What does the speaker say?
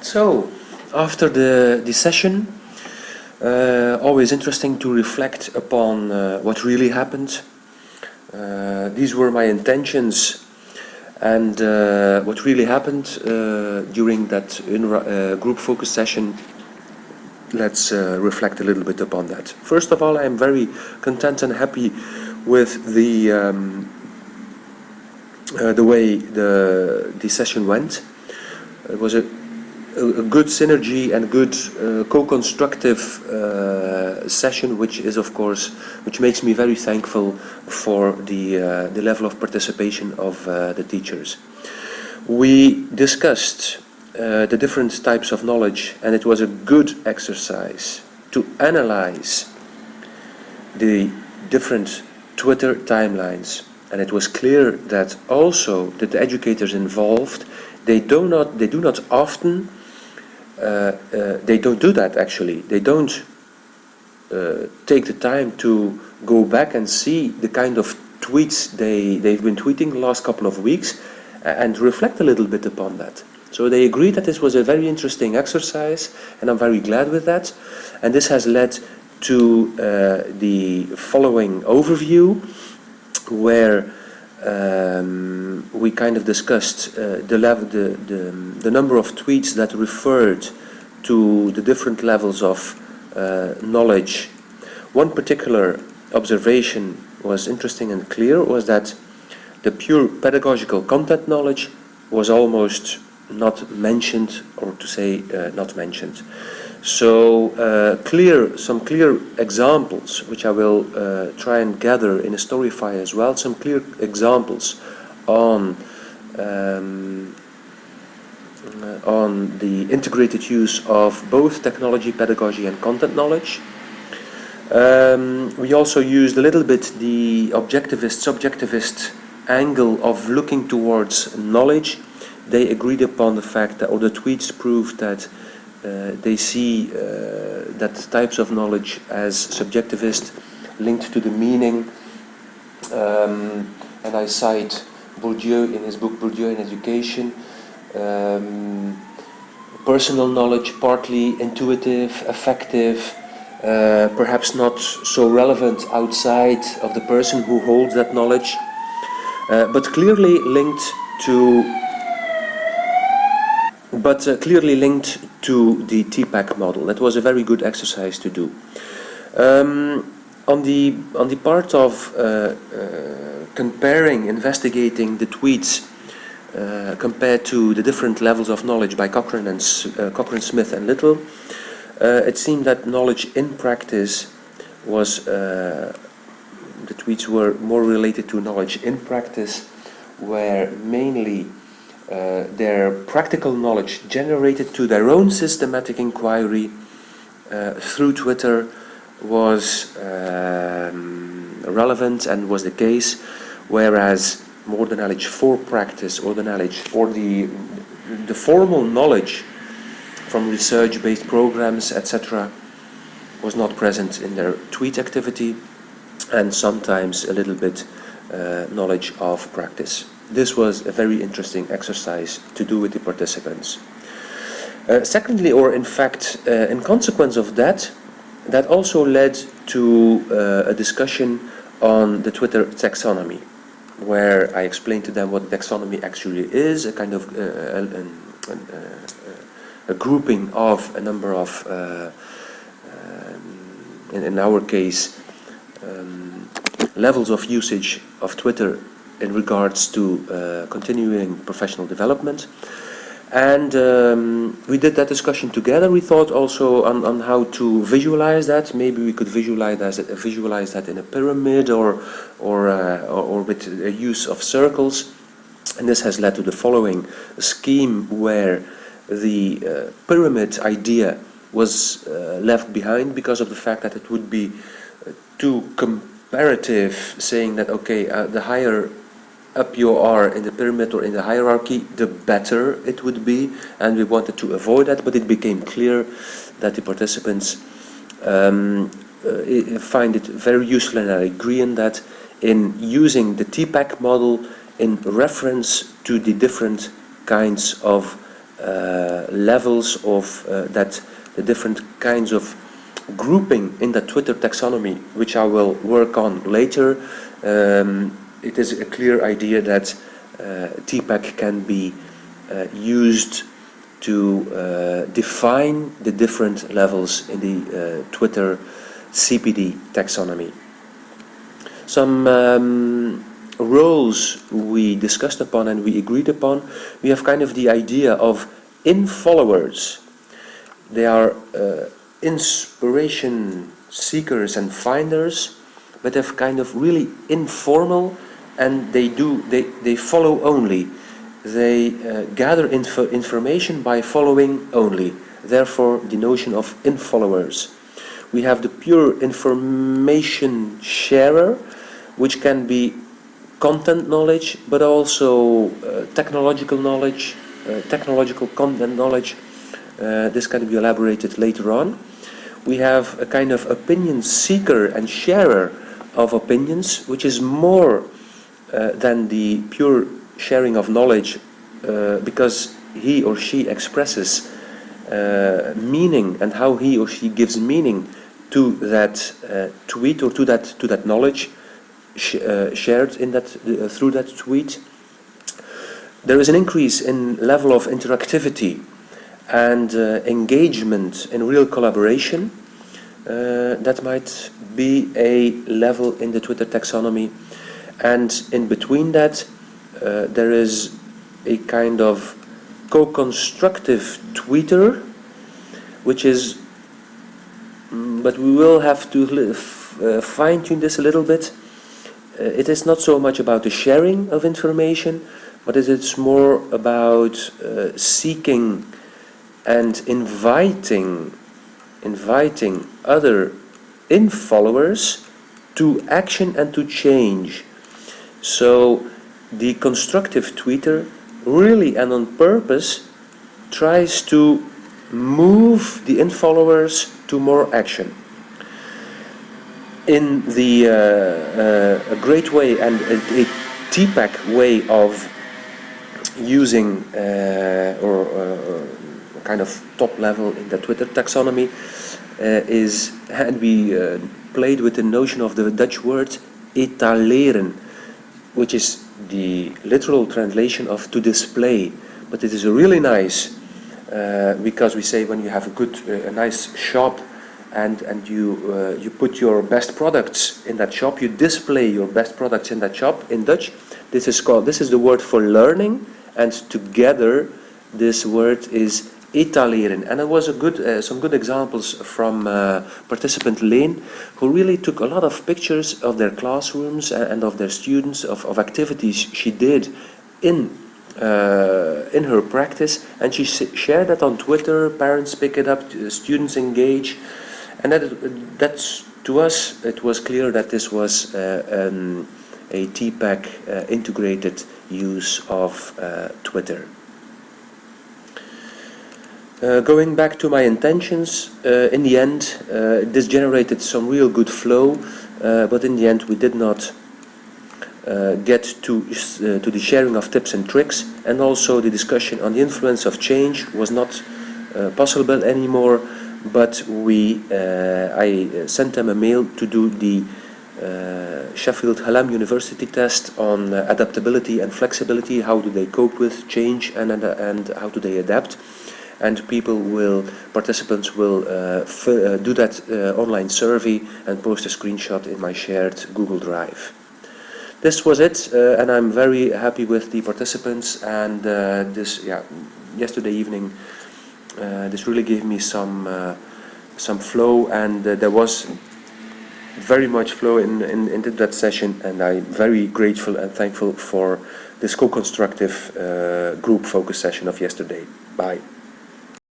So, after the session, always interesting to reflect upon what really happened. These were my intentions, and what really happened during that group focus session. Let's reflect a little bit upon that. First of all, I am very content and happy with the way the session went. It was a good synergy and good co-constructive session, which makes me very thankful for the level of participation of the teachers. We discussed the different types of knowledge, and it was a good exercise to analyze the different Twitter timelines. And it was clear that also that the educators involved, they do not often they don't do that actually. They don't take the time to go back and see the kind of tweets they've been tweeting the last couple of weeks and reflect a little bit upon that. So they agreed that this was a very interesting exercise, and I'm very glad with that. And this has led to the following overview, where we kind of discussed the number of tweets that referred to the different levels of knowledge. One particular observation was interesting and clear, was that the pure pedagogical content knowledge was almost not mentioned, or to say not mentioned. So some clear examples, which I will try and gather in a Storify as well, some clear examples on the integrated use of both technology, pedagogy and content knowledge. We also used a little bit the objectivist, subjectivist angle of looking towards knowledge. They agreed upon the fact that, or the tweets proved that they see that types of knowledge as subjectivist, linked to the meaning. And I cite Bourdieu in his book Bourdieu in Education. Personal knowledge, partly intuitive, affective, perhaps not so relevant outside of the person who holds that knowledge, but clearly linked to the TPAC model. That was a very good exercise to do. On the part of investigating the tweets compared to the different levels of knowledge by Cochrane, Smith and Little, it seemed that knowledge in practice was, the tweets were more related to knowledge in practice, where mainly their practical knowledge generated to their own systematic inquiry through Twitter was relevant and was the case, whereas more the knowledge for practice, or the knowledge or the formal knowledge from research-based programs, etc., was not present in their tweet activity, and sometimes a little bit knowledge of practice. This was a very interesting exercise to do with the participants. Secondly, or in fact, in consequence of that, that also led to a discussion on the Twitter taxonomy, where I explained to them what taxonomy actually is, a kind of a grouping of a number of, in our case, levels of usage of Twitter in regards to continuing professional development. And we did that discussion together. We thought also on how to visualize that. Maybe we could visualize that in a pyramid, or with a use of circles. And this has led to the following scheme, where the pyramid idea was left behind because of the fact that it would be too comparative, saying that okay, the higher up you are in the pyramid or in the hierarchy, the better it would be, and we wanted to avoid that. But it became clear that the participants find it very useful, and I agree in that, in using the TPAC model in reference to the different kinds of levels of that the different kinds of grouping in the Twitter taxonomy, which I will work on later. It is a clear idea that TPAC can be used to define the different levels in the Twitter CPD taxonomy. Some roles we discussed upon and we agreed upon. We have kind of the idea of in-followers. They are inspiration seekers and finders, but they're kind of really informal, and they follow only. They gather information by following only. Therefore, the notion of in-followers. We have the pure information sharer, which can be content knowledge, but also technological knowledge, technological content knowledge. This can be elaborated later on. We have a kind of opinion seeker and sharer of opinions, which is more than the pure sharing of knowledge, because he or she expresses meaning and how he or she gives meaning to that tweet or to that knowledge shared in that through that tweet. There is an increase in level of interactivity and engagement in real collaboration. That might be a level in the Twitter taxonomy, and in between that there is a kind of co-constructive tweeter, which is, but we will have to fine-tune this a little bit. It is not so much about the sharing of information, but it is more about seeking and inviting other in-followers to action and to change. So the constructive tweeter really and on purpose tries to move the in-followers to more action. In the a great way and a TPAC way of using or kind of top level in the Twitter taxonomy is, and we played with the notion of the Dutch word etaleren, which is the literal translation of to display, but it is really nice because we say when you have a nice shop and you put your best products in that shop, you display your best products in that shop. In Dutch, this is the word for learning, and together this word is etaleren. And it was some good examples from participant Leen, who really took a lot of pictures of their classrooms and of their students, of activities she did in her practice, and she shared that on Twitter. Parents pick it up, students engage, and that's, to us, it was clear that this was a TPAC integrated use of Twitter. Going back to my intentions, in the end, this generated some real good flow, but in the end we did not get to the sharing of tips and tricks, and also the discussion on the influence of change was not possible anymore. But I sent them a mail to do the Sheffield Hallam University test on adaptability and flexibility. How do they cope with change and how do they adapt? And participants will do that online survey and post a screenshot in my shared Google Drive. This was it, and I'm very happy with the participants. And yesterday evening, this really gave me some flow, and there was very much flow in that session, and I'm very grateful and thankful for this co-constructive group focus session of yesterday. Bye.